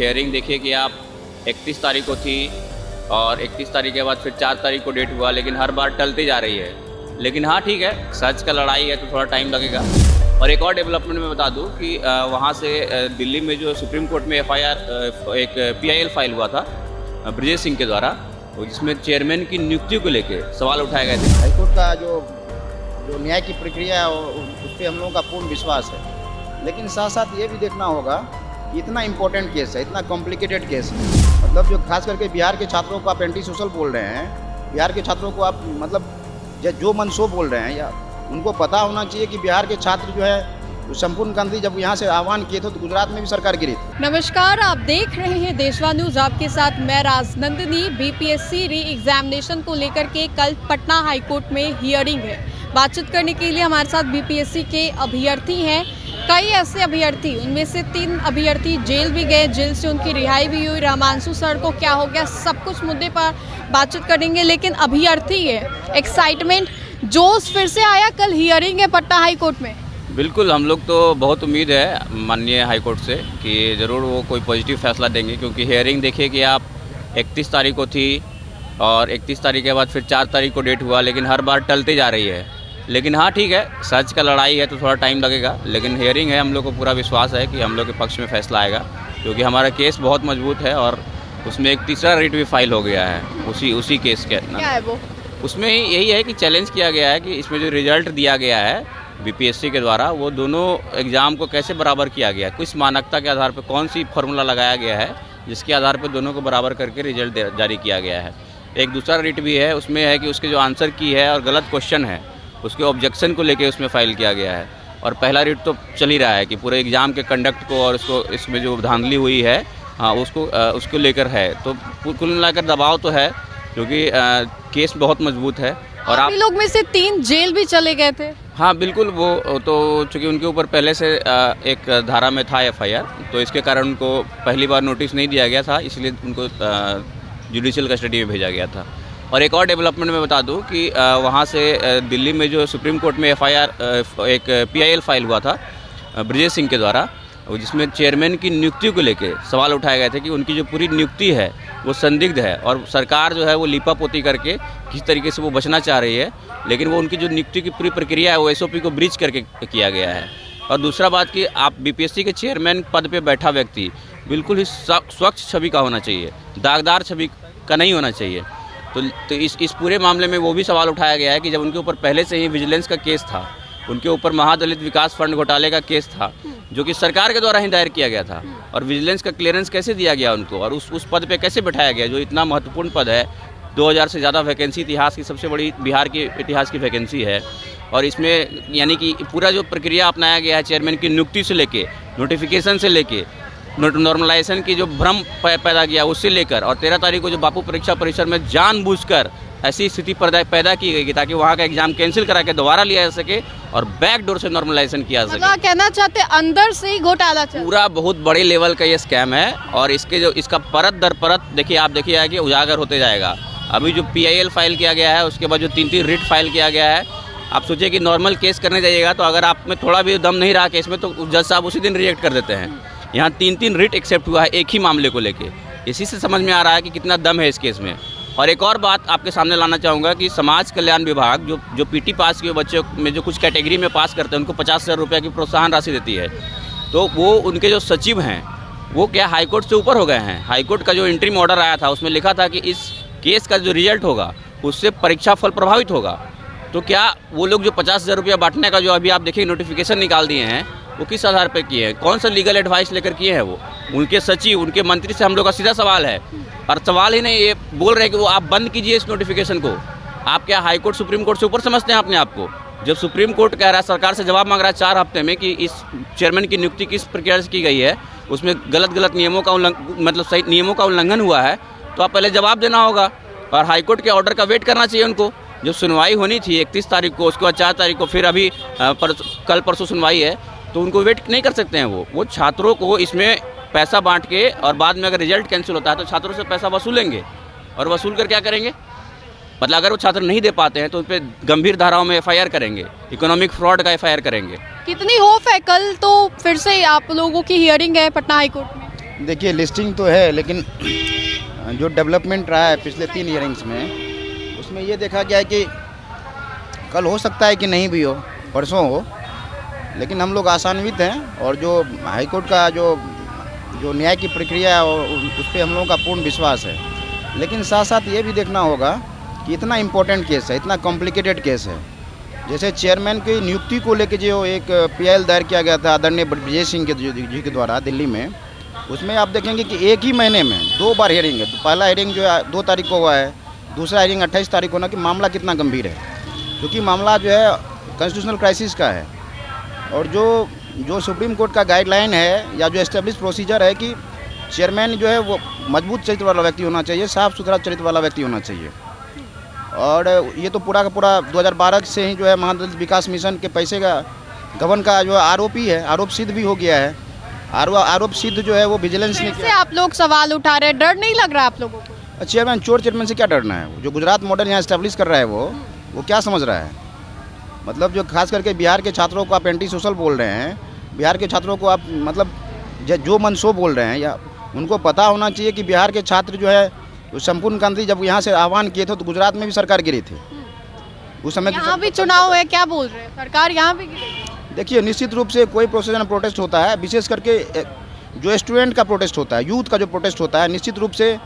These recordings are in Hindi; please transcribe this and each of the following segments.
हेयरिंग देखिए कि आप 31 तारीख को थी और 31 तारीख के बाद फिर 4 तारीख को डेट हुआ, लेकिन हर बार टलती जा रही है। लेकिन हाँ ठीक है, सच का लड़ाई है तो थोड़ा टाइम लगेगा। और एक और डेवलपमेंट में बता दूं कि वहाँ से दिल्ली में जो सुप्रीम कोर्ट में FIR एक PIL फाइल हुआ था ब्रजेश सिंह के द्वारा, जिसमें चेयरमैन की नियुक्ति को लेकर सवाल उठाए गए थे। हाईकोर्ट का जो न्याय की प्रक्रिया है उस पर हम लोगों का पूर्ण विश्वास है, लेकिन साथ साथ ये भी देखना होगा कि इतना इम्पोर्टेंट केस है, इतना कॉम्प्लिकेटेड केस है, मतलब जो खास करके बिहार के छात्रों को आप एंटी सोशल बोल रहे हैं, बिहार के छात्रों को आप मतलब जो मन सो बोल रहे हैं, या उनको पता होना चाहिए कि बिहार के छात्र जो है संपूर्ण गांधी जब यहाँ से आह्वान किए थे तो गुजरात में भी सरकार गिरी थी। नमस्कार, आप देख रहे हैं देशवा न्यूज, आपके साथ मैं राजनंदिनी। BPSC री एग्जामिनेशन को लेकर के कल पटना हाईकोर्ट में हियरिंग है। बातचीत करने के लिए हमारे साथ BPSC के अभ्यर्थी हैं। कई ऐसे अभ्यर्थी, उनमें से 3 अभ्यर्थी जेल भी गए, जेल से उनकी रिहाई भी हुई। रामांशु सर को क्या हो गया, सब कुछ मुद्दे पर बातचीत करेंगे। लेकिन अभ्यर्थी है, एक्साइटमेंट, जोश फिर से आया। कल हियरिंग है पटना हाईकोर्ट में। बिल्कुल, हम लोग तो बहुत उम्मीद है माननीय हाईकोर्ट से कि ज़रूर वो कोई पॉजिटिव फैसला देंगे, क्योंकि हेयरिंग देखिए कि आप 31 तारीख को थी और 31 तारीख के बाद फिर 4 तारीख को डेट हुआ, लेकिन हर बार टलती जा रही है। लेकिन हाँ ठीक है, सच का लड़ाई है तो थोड़ा टाइम लगेगा, लेकिन हेयरिंग है, हम लोग को पूरा विश्वास है कि हम लोग के पक्ष में फैसला आएगा, क्योंकि हमारा केस बहुत मजबूत है और उसमें एक तीसरा रिट भी फाइल हो गया है उसी केस के। क्या है वो? उसमें यही है कि चैलेंज किया गया है कि इसमें जो रिजल्ट दिया गया है BPSC के द्वारा, वो दोनों एग्ज़ाम को कैसे बराबर किया गया, किस मानकता के आधार पर कौन सी फार्मूला लगाया गया है जिसके आधार पर दोनों को बराबर करके रिजल्ट जारी किया गया है। एक दूसरा रिट भी है, उसमें है कि उसके जो आंसर की है और गलत क्वेश्चन है उसके ऑब्जेक्शन को लेके उसमें फाइल किया गया है। और पहला रिट तो चल ही रहा है कि पूरे एग्ज़ाम के कंडक्ट को और उसको इसमें जो धांधली हुई है हाँ उसको लेकर है। तो कुल मिलाकर दबाव तो है, क्योंकि केस बहुत मजबूत है। और आप लोग में से 3 जेल भी चले गए थे। हाँ बिल्कुल, वो तो चूँकि उनके ऊपर पहले से एक धारा में था FIR, तो इसके कारण उनको पहली बार नोटिस नहीं दिया गया था, इसलिए उनको जुडिशियल कस्टडी में भेजा गया था। और एक और डेवलपमेंट में बता दूं कि वहाँ से दिल्ली में जो सुप्रीम कोर्ट में FIR एक PIL फाइल हुआ था ब्रजेश सिंह के द्वारा, जिसमें चेयरमैन की नियुक्ति को लेकर सवाल उठाए गए थे कि उनकी जो पूरी नियुक्ति है वो संदिग्ध है और सरकार जो है वो लीपापोती करके किस तरीके से वो बचना चाह रही है, लेकिन वो उनकी जो नियुक्ति की पूरी प्रक्रिया है वो SOP को ब्रीच करके किया गया है। और दूसरा बात कि आप BPSC के चेयरमैन पद पे बैठा व्यक्ति बिल्कुल ही स्वच्छ छवि का होना चाहिए, दागदार छवि का नहीं होना चाहिए। तो इस पूरे मामले में वो भी सवाल उठाया गया है कि जब उनके ऊपर पहले से ही विजिलेंस का केस था, उनके ऊपर महादलित विकास फंड घोटाले का केस था जो कि सरकार के द्वारा ही दायर किया गया था, और विजिलेंस का क्लियरेंस कैसे दिया गया उनको और उस पद पे कैसे बैठाया गया जो इतना महत्वपूर्ण पद है। 2000 से ज़्यादा वैकेंसी, इतिहास की सबसे बड़ी बिहार के इतिहास की वैकेंसी है। और इसमें यानी कि पूरा जो प्रक्रिया अपनाया गया है चेयरमैन की नियुक्ति से लेके, नोटिफिकेशन से लेके, नॉर्मलाइजेशन की जो भ्रम पैदा किया उससे लेकर, और 13 तारीख को जो बापू परीक्षा परिसर में जानबूझकर ऐसी स्थिति पैदा की गई ताकि वहाँ का एग्जाम कैंसिल करा के दोबारा लिया जा सके और बैक डोर से नॉर्मलाइजेशन किया जा सके। कहना चाहते अंदर से ही घोटाला पूरा बहुत बड़े लेवल का ये स्कैम है और इसका परत दर परत देखिए, आप देखिए आगे उजागर होते जाएगा। अभी जो PIL फाइल किया गया है, उसके बाद जो 3 रिट फाइल किया गया है, आप सोचिए कि नॉर्मल केस करने जाइएगा तो अगर आप में थोड़ा भी दम नहीं रहा केस में तो जज साहब उसी दिन रिजेक्ट कर देते हैं। यहाँ 3 रिट एक्सेप्ट हुआ है एक ही मामले को लेके। इसी से समझ में आ रहा है कि कितना दम है इस केस में। और एक और बात आपके सामने लाना चाहूँगा कि समाज कल्याण विभाग जो PT पास किए बच्चों में जो कुछ कैटेगरी में पास करते हैं उनको 50,000 रुपये की प्रोत्साहन राशि देती है। तो वो उनके जो सचिव हैं वो क्या हाईकोर्ट से ऊपर हो गए हैं। हाईकोर्ट का जो इंटरिम ऑर्डर आया था उसमें लिखा था कि इस केस का जो रिजल्ट होगा उससे परीक्षा फल प्रभावित होगा। तो क्या वो लोग जो 50,000 रुपया बांटने का जो अभी आप देखिए नोटिफिकेशन निकाल दिए हैं वो किस आधार पर किए हैं, कौन सा लीगल एडवाइस लेकर किए हैं? वो उनके सचिव, उनके मंत्री से हम लोग का सीधा सवाल है। और सवाल ही नहीं, ये बोल रहे हैं कि वो आप बंद कीजिए इस नोटिफिकेशन को। आप क्या हाई कोर्ट सुप्रीम कोर्ट से ऊपर समझते हैं अपने आप को? जब सुप्रीम कोर्ट कह रहा है, सरकार से जवाब मांग रहा है 4 हफ्ते में कि इस चेयरमैन की नियुक्ति किस प्रक्रिया से की गई है, उसमें गलत नियमों का मतलब सही नियमों का उल्लंघन हुआ है, तो आप पहले जवाब देना होगा और हाईकोर्ट के ऑर्डर का वेट करना चाहिए उनको। जो सुनवाई होनी थी 31 तारीख को, उसके बाद 4 तारीख को, फिर अभी कल परसों सुनवाई है, तो उनको वेट नहीं कर सकते हैं। वो छात्रों को इसमें पैसा बांट के और बाद में अगर रिजल्ट कैंसिल होता है तो छात्रों से पैसा वसूलेंगे और वसूल कर क्या करेंगे, मतलब अगर वो छात्र नहीं दे पाते हैं तो उन पर गंभीर धाराओं में FIR करेंगे, इकोनॉमिक फ्रॉड का FIR करेंगे। कितनी होप है? कल तो फिर से आप लोगों की हियरिंग है पटना हाईकोर्ट में। देखिए लिस्टिंग तो है, लेकिन जो डेवलपमेंट रहा है पिछले 3 हियरिंग्स में, उसमें ये देखा गया है कि कल हो सकता है कि नहीं भी हो, परसों हो, लेकिन हम लोग आशान्वित हैं। और जो हाईकोर्ट का जो न्याय की प्रक्रिया है उस पर हम लोगों का पूर्ण विश्वास है। लेकिन साथ साथ ये भी देखना होगा कि इतना इम्पोर्टेंट केस है, इतना कॉम्प्लिकेटेड केस है। जैसे चेयरमैन की नियुक्ति को लेकर जो एक PIL दायर किया गया था आदरणीय ब्रजेश सिंह जी के द्वारा दिल्ली में, उसमें आप देखेंगे कि एक ही महीने में 2 बार हियरिंग है। पहला हियरिंग जो है 2 तारीख को हुआ है, दूसरा हियरिंग 28 तारीख को ना, कि मामला कितना गंभीर है, क्योंकि मामला जो है कॉन्स्टिट्यूशनल क्राइसिस का है। और जो सुप्रीम कोर्ट का गाइडलाइन है या जो एस्टेब्लिश प्रोसीजर है कि चेयरमैन जो है वो मजबूत चरित्र वाला व्यक्ति होना चाहिए, साफ़ सुथरा चरित्र वाला व्यक्ति होना चाहिए। और ये तो पूरा का पूरा 2012 से ही जो है महादलित विकास मिशन के पैसे का गबन का जो आरोपी है, आरोप सिद्ध भी हो गया है। आरोप सिद्ध जो है वो विजिलेंस ने कैसे आप लोग सवाल उठा रहे हैं, डर नहीं लग रहा आप लोगों को? चेयरमैन चेयरमैन से क्या डरना है? जो गुजरात मॉडल यहाँ एस्टेब्लिश कर रहा है वो क्या समझ रहा है? मतलब जो खास करके बिहार के छात्रों को आप एंटी सोशल बोल रहे हैं, बिहार के छात्रों को आप मतलब जो मन सो बोल रहे हैं, या उनको पता होना चाहिए कि बिहार के छात्र जो है संपूर्ण क्रांति जब यहाँ से आह्वान किए थे तो गुजरात में भी सरकार गिरी थी उस समय। यहाँ भी चुनाव है, क्या बोल रहे हैं, सरकार यहाँ भी गिरी? देखिए निश्चित रूप से कोई प्रोसेशन प्रोटेस्ट होता है, विशेष करके जो स्टूडेंट का प्रोटेस्ट होता है, यूथ का जो प्रोटेस्ट होता है, निश्चित रूप से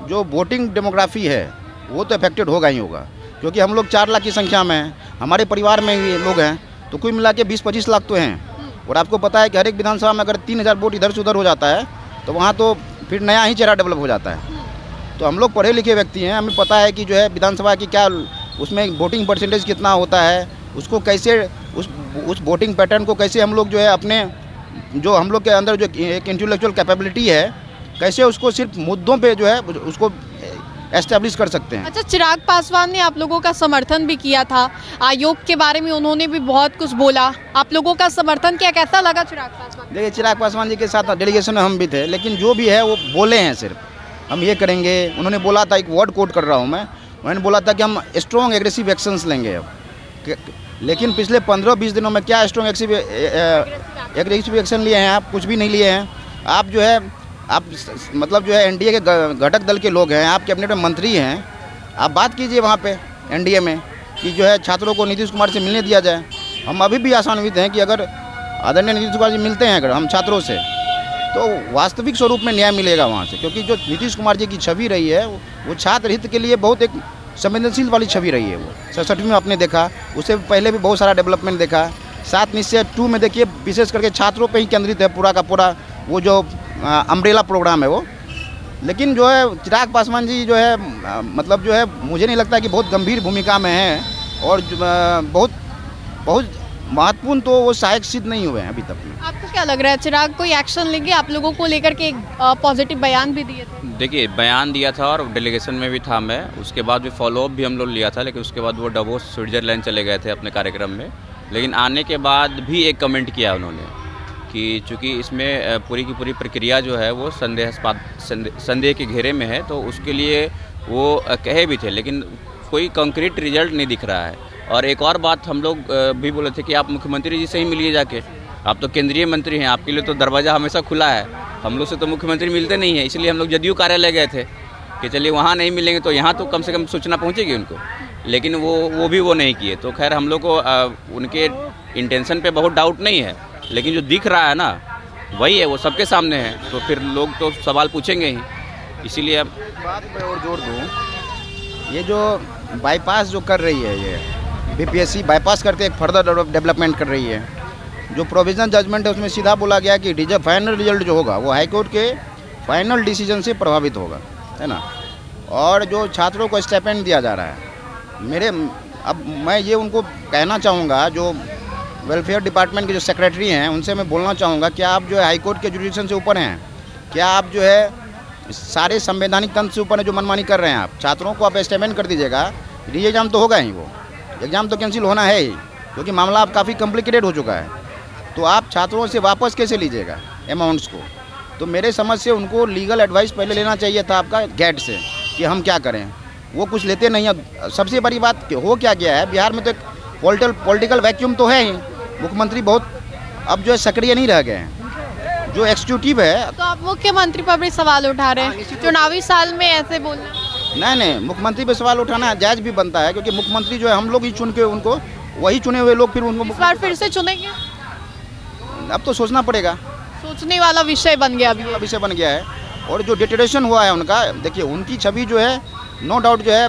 जो वोटिंग डेमोग्राफी है वो तो अफेक्टेड होगा ही होगा, क्योंकि हम लोग 4 लाख की संख्या में हैं, हमारे परिवार में भी लोग हैं, तो कुल मिला के 20-25 लाख तो हैं। और आपको पता है कि हर एक विधानसभा में अगर 3000 वोट इधर से उधर हो जाता है तो वहाँ तो फिर नया ही चेहरा डेवलप हो जाता है। तो हम लोग पढ़े लिखे व्यक्ति हैं, हमें पता है कि जो है विधानसभा की क्या उसमें वोटिंग परसेंटेज कितना होता है, उसको कैसे उस वोटिंग पैटर्न को कैसे हम लोग जो है अपने जो हम लोग के अंदर जो एक इंटेलेक्चुअल कैपेबिलिटी है, कैसे उसको सिर्फ मुद्दों पे जो है उसको एस्टेब्लिश कर सकते हैं। अच्छा, चिराग पासवान ने आप लोगों का समर्थन भी किया था, आयोग के बारे में उन्होंने भी बहुत कुछ बोला, आप लोगों का समर्थन किया, कैसा लगा चिराग पासवान? देखिए चिराग पासवान जी के साथ डेलीगेशन में हम भी थे, लेकिन जो भी है वो बोले हैं सिर्फ हम ये करेंगे। उन्होंने बोला था, एक वर्ड कोट कर रहा हूँ मैं, उन्होंने बोला था कि हम स्ट्रॉन्ग एग्रेसिव एक्शंस लेंगे अब। लेकिन पिछले 15-20 दिनों में क्या स्ट्रॉन्ग एग्रेसिव एक्शन लिए हैं? आप कुछ भी नहीं लिए हैं। आप जो है आप मतलब जो है एनडीए के घटक दल के लोग हैं, आप कैबिनेट में मंत्री हैं, आप बात कीजिए वहाँ पे एनडीए में कि जो है छात्रों को नीतीश कुमार से मिलने दिया जाए। हम अभी भी आशान्वित हैं कि अगर आदरणीय नीतीश कुमार जी मिलते हैं अगर हम छात्रों से, तो वास्तविक स्वरूप में न्याय मिलेगा वहाँ से, क्योंकि जो नीतीश कुमार जी की छवि रही है वो छात्र हित के लिए बहुत एक संवेदनशील वाली छवि रही है। वो 67 में आपने देखा, उससे पहले भी बहुत सारा डेवलपमेंट देखा। 7 निश्चय 2 में देखिए विशेष करके छात्रों पे ही केंद्रित है पूरा का पूरा वो जो अम्ब्रेला प्रोग्राम है वो। लेकिन जो है चिराग पासवान जी जो है मतलब जो है मुझे नहीं लगता कि बहुत गंभीर भूमिका में हैं, और बहुत महत्वपूर्ण तो वो सहायक सिद्ध नहीं हुए हैं अभी तक में। आपको क्या लग रहा है, चिराग कोई एक्शन लेंगे? आप लोगों को लेकर के एक पॉजिटिव बयान भी दिए थे। देखिए बयान दिया था और डेलीगेशन में भी था मैं, उसके बाद भी फॉलोअप भी हम लोग लिया था, लेकिन उसके बाद वो डावोस स्विट्जरलैंड चले गए थे अपने कार्यक्रम में। लेकिन आने के बाद भी एक कमेंट किया उन्होंने कि चूँकि इसमें पूरी की पूरी प्रक्रिया जो है वो संदेह के घेरे में है, तो उसके लिए वो कहे भी थे, लेकिन कोई कंक्रीट रिजल्ट नहीं दिख रहा है। और एक और बात हम लोग भी बोले थे कि आप मुख्यमंत्री जी से ही मिलिए जाके, आप तो केंद्रीय मंत्री हैं, आपके लिए तो दरवाज़ा हमेशा खुला है। हम लोग से तो मुख्यमंत्री मिलते नहीं है, इसलिए हम लोग जदयू कार्यालय गए थे कि चलिए वहाँ नहीं मिलेंगे तो यहाँ तो कम से कम सूचना पहुँचेगी उनको, लेकिन वो भी नहीं किए। तो खैर हम लोग को उनके इंटेंशन पे बहुत डाउट नहीं है, लेकिन जो दिख रहा है ना वही है, वो सबके सामने है, तो फिर लोग तो सवाल पूछेंगे ही। इसीलिए अब बात पे और जोड़ दूँ, ये जो बाईपास जो कर रही है ये बीपीएससी बाईपास करके एक फर्दर डेवलपमेंट कर रही है। जो प्रोविजनल जजमेंट है उसमें सीधा बोला गया कि फाइनल रिजल्ट जो होगा वो हाईकोर्ट के फाइनल डिसीजन से प्रभावित होगा, है ना। और जो छात्रों को स्टाइपेंड दिया जा रहा है, अब मैं ये उनको कहना चाहूँगा, जो वेलफेयर डिपार्टमेंट के जो सेक्रेटरी हैं उनसे मैं बोलना चाहूँगा, क्या आप जो है हाईकोर्ट के जुडिक्शन से ऊपर हैं? क्या आप जो है सारे संवैधानिक तंत्र से ऊपर है जो मनमानी कर रहे हैं? आप छात्रों को आप स्टाइपेंड कर दीजिएगा, री एग्ज़ाम तो होगा ही, वो एग्ज़ाम तो कैंसिल होना है ही, क्योंकि मामला अब काफ़ी कॉम्प्लिकेटेड हो चुका है। तो आप छात्रों से वापस कैसे लीजिएगा अमाउंट्स को? तो मेरे समझ से उनको लीगल एडवाइस पहले लेना चाहिए था आपका गेट से कि हम क्या करें। वो कुछ लेते नहीं है। सबसे बड़ी बात हो क्या गया है, बिहार में तो एक पॉलिटिकल वैक्यूम तो है ही। मुख्यमंत्री बहुत अब जो है सक्रिय नहीं रह गए हैं। जो एग्जीक्यूटिव है, तो आप मुख्यमंत्री पर भी सवाल उठा रहे हैं, चुनावी साल में ऐसे बोलना। नहीं, मुख्यमंत्री पे सवाल उठाना जायज़ भी बनता है, क्योंकि मुख्यमंत्री जो है हम लोग ही चुन के उनको, वही चुने हुए लोग फिर उनको इस बार फिर से चुनेंगे? अब तो सोचना पड़ेगा, सोचने वाला विषय बन गया अभी ये। विषय बन गया है। और जो डिटेरेशन हुआ है उनका, देखिए उनकी छवि जो है नो डाउट जो है,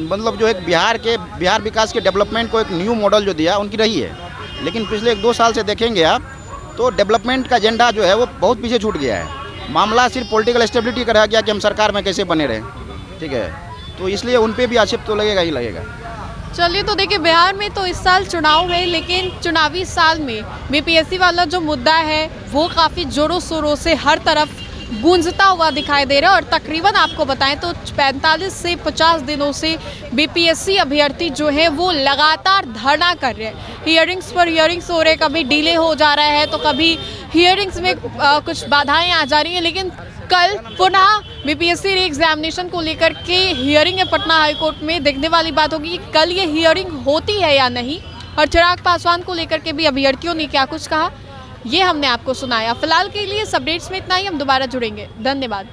मतलब जो एक बिहार विकास के डेवलपमेंट को एक न्यू मॉडल जो दिया उनकी रही है, लेकिन पिछले 1-2 साल से देखेंगे आप तो डेवलपमेंट का एजेंडा जो है वो बहुत पीछे छूट गया है। मामला सिर्फ पॉलिटिकल स्टेबिलिटी का रह गया कि हम सरकार में कैसे बने रहे, ठीक है, तो इसलिए उन पे भी आक्षेप तो लगेगा ही लगेगा। चलिए, तो देखिए बिहार में तो इस साल चुनाव है, लेकिन चुनावी साल में बीपीएससी वाला जो मुद्दा है वो काफ़ी जोरों शोरों से हर तरफ गूंजता हुआ दिखाई दे रहा है। और तकरीबन आपको बताएं तो 45 से 50 दिनों से बीपीएससी अभ्यर्थी जो है वो लगातार धरना कर रहे हैं। हियरिंग्स पर हियरिंग्स हो रहे हैं, कभी डिले हो जा रहा है तो कभी हियरिंग्स में कुछ बाधाएं आ जा रही हैं। लेकिन कल पुनः बीपीएससी री एग्जामिनेशन को लेकर के हियरिंग है पटना हाईकोर्ट में। देखने वाली बात होगी कि कल ये हियरिंग होती है या नहीं, और चिराग पासवान को लेकर के भी अभ्यर्थियों ने क्या कुछ कहा ये हमने आपको सुनाया। फिलहाल के लिए इस अपडेट्स में इतना ही, हम दोबारा जुड़ेंगे। धन्यवाद।